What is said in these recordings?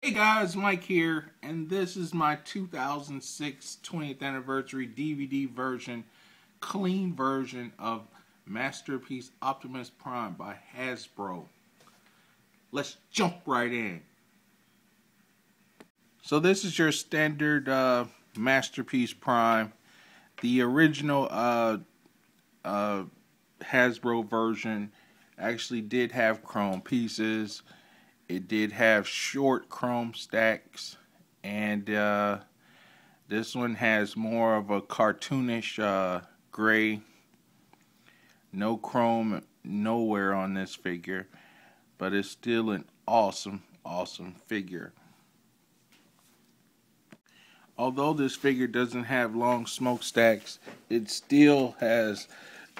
Hey guys, Mike here, and this is my 2006 20th anniversary DVD version, clean version of Masterpiece Optimus Prime by Hasbro. Let's jump right in. So this is your standard Masterpiece Prime. The original Hasbro version actually did have chrome pieces. It did have short chrome stacks, and this one has more of a cartoonish gray. No chrome nowhere on this figure, but it's still an awesome figure. Although this figure doesn't have long smokestacks, it still has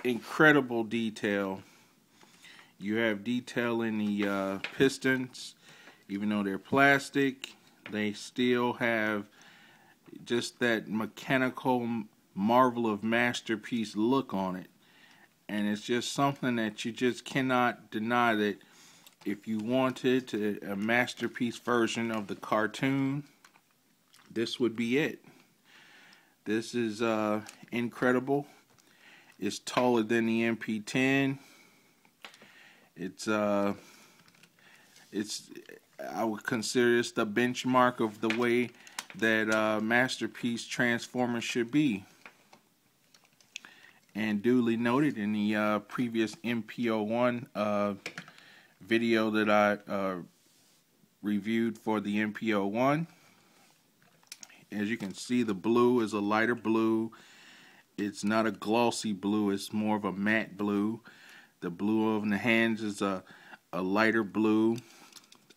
incredible detail. You have detail in the pistons. Even though they're plastic, they still have just that mechanical marvel of masterpiece look on it. And it's just something that you just cannot deny, that if you wanted a masterpiece version of the cartoon, this would be it. This is incredible. It's taller than the MP10. I would consider this the benchmark of the way that Masterpiece Transformers should be. And duly noted in the previous MPO1 video that I reviewed for the MPO1. As you can see, the blue is a lighter blue. It's not a glossy blue, it's more of a matte blue. The blue on the hands is a lighter blue.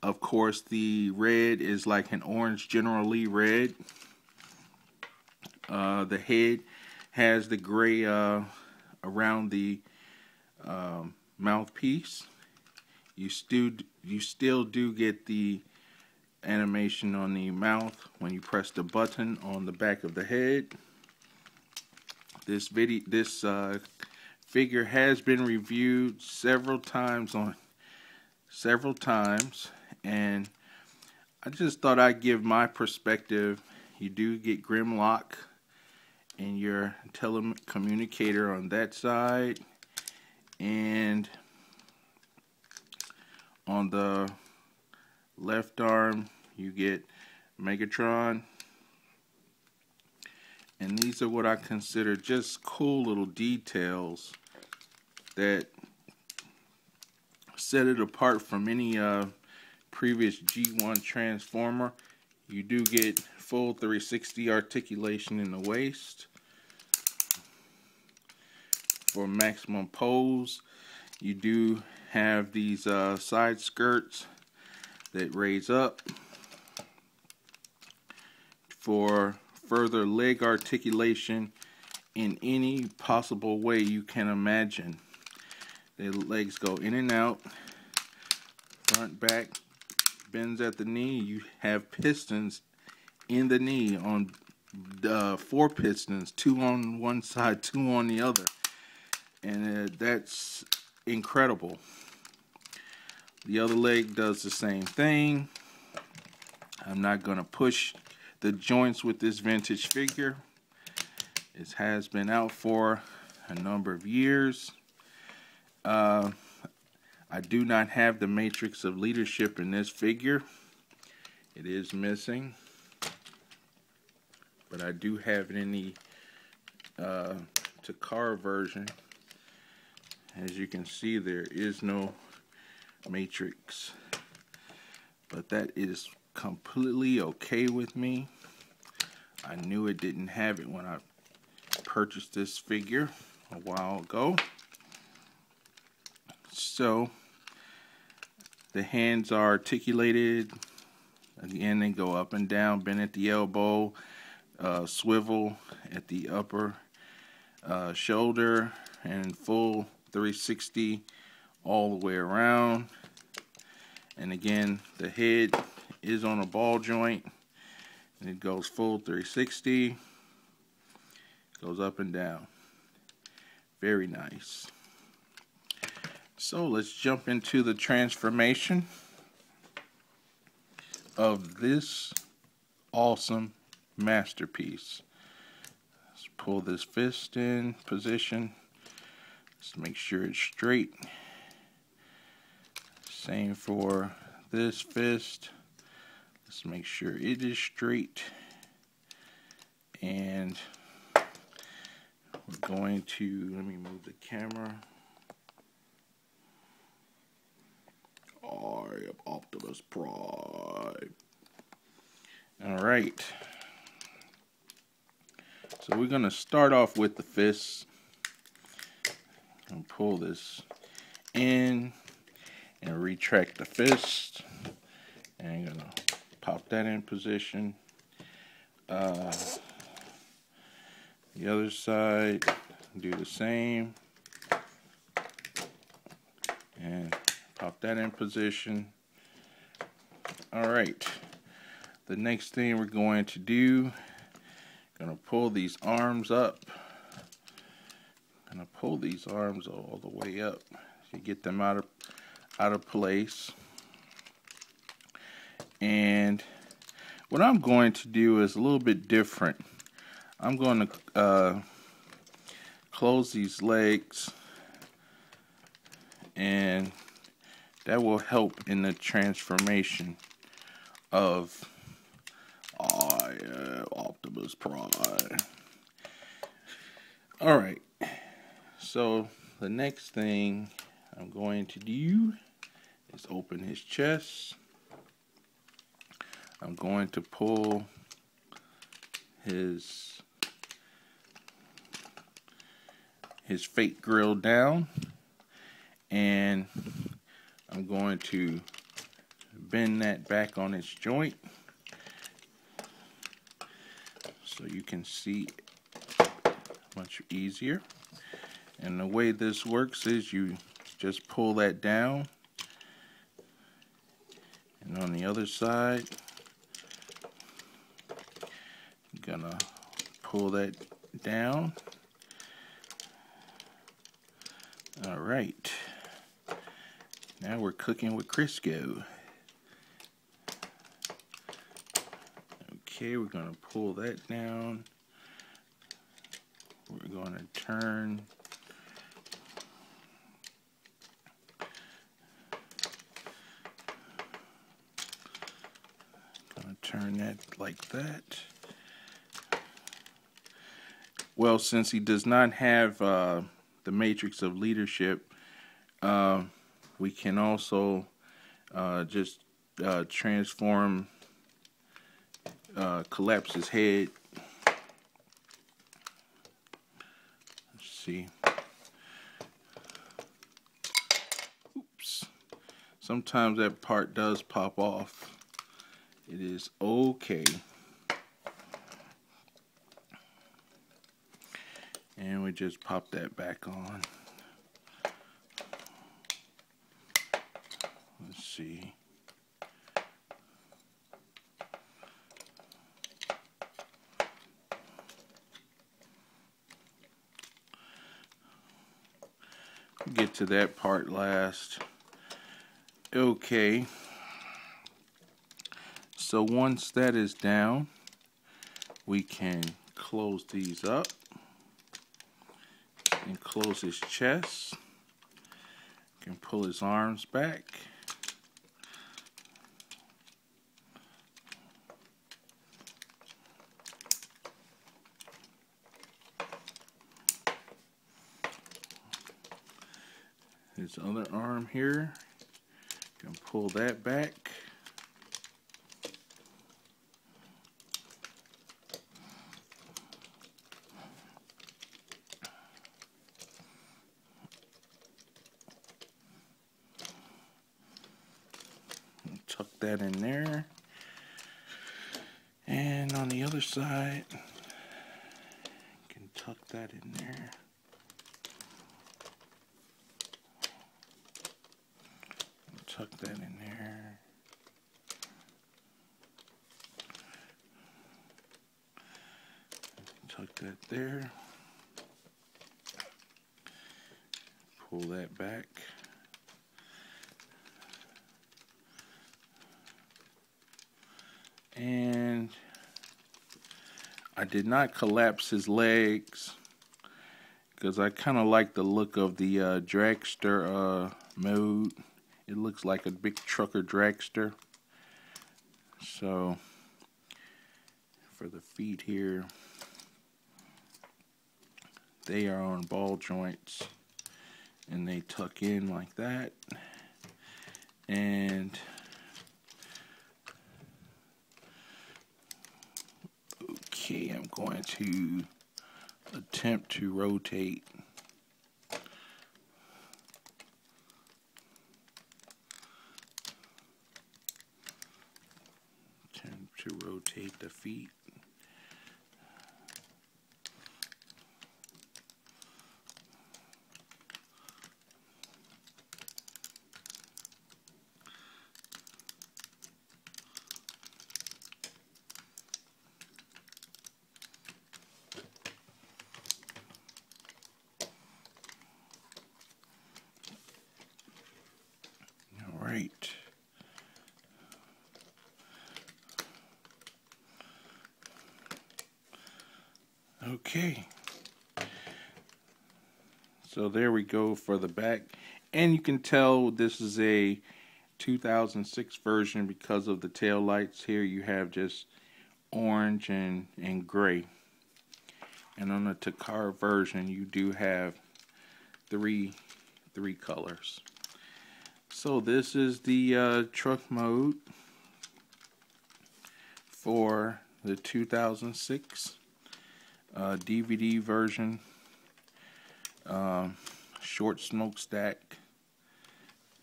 Of course, the red is like an orange General Lee red. The head has the gray around the mouthpiece. You still do get the animation on the mouth when you press the button on the back of the head. This figure has been reviewed several times, and I just thought I'd give my perspective. You do get Grimlock in your telecommunicator on that side, and on the left arm you get Megatron. And these are what I consider just cool little details that set it apart from any previous G1 Transformer. You do get full 360 articulation in the waist for maximum pose. You do have these side skirts that raise up for further leg articulation in any possible way you can imagine. The legs go in and out, front, back, bends at the knee. You have pistons in the knee on 4 pistons, 2 on one side, 2 on the other, and that's incredible. The other leg does the same thing. I'm not going to push the joints with this vintage figure. It has been out for a number of years. I do not have the matrix of leadership in this figure. It is missing, but I do have it in the Takara version. As you can see, there is no matrix, but that is completely okay with me. I knew it didn't have it when I purchased this figure a while ago. So the hands are articulated. Again, they go up and down, bend at the elbow, swivel at the upper shoulder, and full 360 all the way around. And again, the head is on a ball joint, and it goes full 360, goes up and down. Very nice. So let's jump into the transformation. of this awesome masterpiece. Let's pull this fist in position. Let's make sure it's straight. Same for this fist. Let's make sure it is straight. And we're going to, let me move the camera. I am Optimus Prime. Alright. So we're going to start off with the fists. And pull this in and retract the fist. And I'm going to pop that in position. The other side, do the same. And pop that in position. Alright. The next thing we're going to do, going to pull these arms up. Going to pull these arms all the way up to get them out of place. And what I'm going to do is a little bit different. I'm going to close these legs, and that will help in the transformation of Optimus Prime. Alright, so the next thing I'm going to do is open his chest. I'm going to pull his fake grill down, and I'm going to bend that back on its joint so you can see much easier. And the way this works is you just pull that down, and on the other side you're gonna pull that down. Alright, now we're cooking with Crisco. Okay, we're gonna pull that down. We're gonna turn that like that. Well, since he does not have the matrix of leadership, we can also just transform, collapse his head. Let's see. Oops. Sometimes that part does pop off. It is okay. And we just pop that back on. Let's see. Get to that part last. Okay. So once that is down, we can close these up and close his chest. Can pull his arms back. His other arm here, can pull that back. Tuck that in there. And on the other side, can tuck that in there. Tuck that in there. Tuck that there. Pull that back. And I did not collapse his legs because I kind of like the look of the dragster mode. It looks like a big trucker dragster. So for the feet here, they are on ball joints and they tuck in like that. And okay, I'm going to attempt to rotate. Attempt to rotate the feet. Right. Okay. So there we go for the back. And you can tell this is a 2006 version because of the tail lights. Here you have just orange and gray. And on the Takara version you do have three colors. So this is the truck mode for the 2006 DVD version. Short smokestack.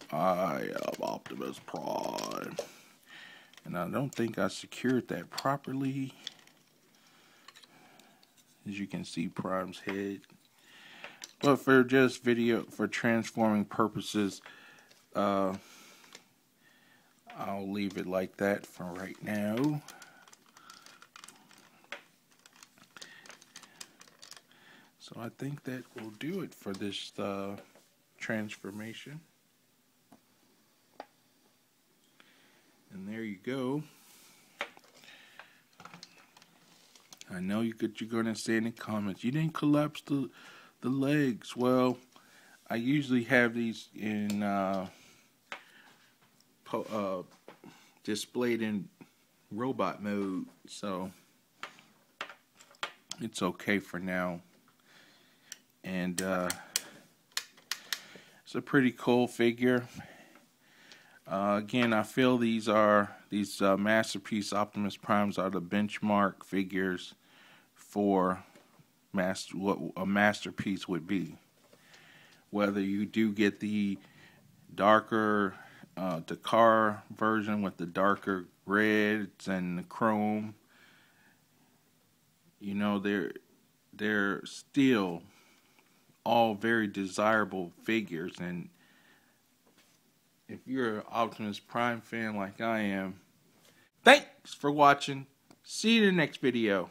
I am Optimus Prime. And I don't think I secured that properly. As you can see, Prime's head. But for just video, for transforming purposes, I'll leave it like that for right now. So I think that will do it for this transformation. And there you go. I know you're going to say in the comments, you didn't collapse the legs. Well, I usually have these in displayed in robot mode, so it's okay for now. And it's a pretty cool figure. Again, I feel these Masterpiece Optimus Primes are the benchmark figures for what a masterpiece would be. Whether you do get the darker Takara version with the darker reds and the chrome, you know, they're still all very desirable figures. And if you're an Optimus Prime fan like I am, thanks for watching. See you in the next video.